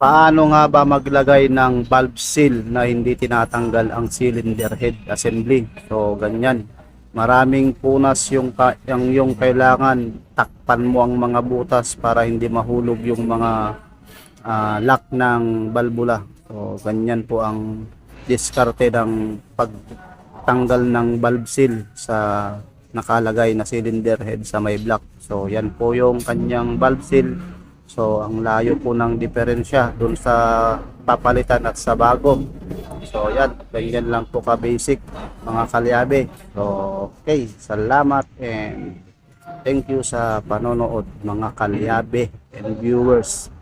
Paano nga ba maglagay ng valve seal na hindi tinatanggal ang cylinder head assembly? So ganyan. Maraming punas yung kailangan. Takpan mo ang mga butas para hindi mahulog yung mga lock ng balbula. So ganyan po ang diskarte ng pagtanggal ng valve seal sa nakalagay na cylinder head sa may block. So yan po yung kanyang valve seal. So ang layo po ng diferensya dun sa papalitan at sa bago. So yan, ganyan lang po ka basic mga kalyabe. So okay, salamat and thank you sa panonood mga kalyabe and viewers.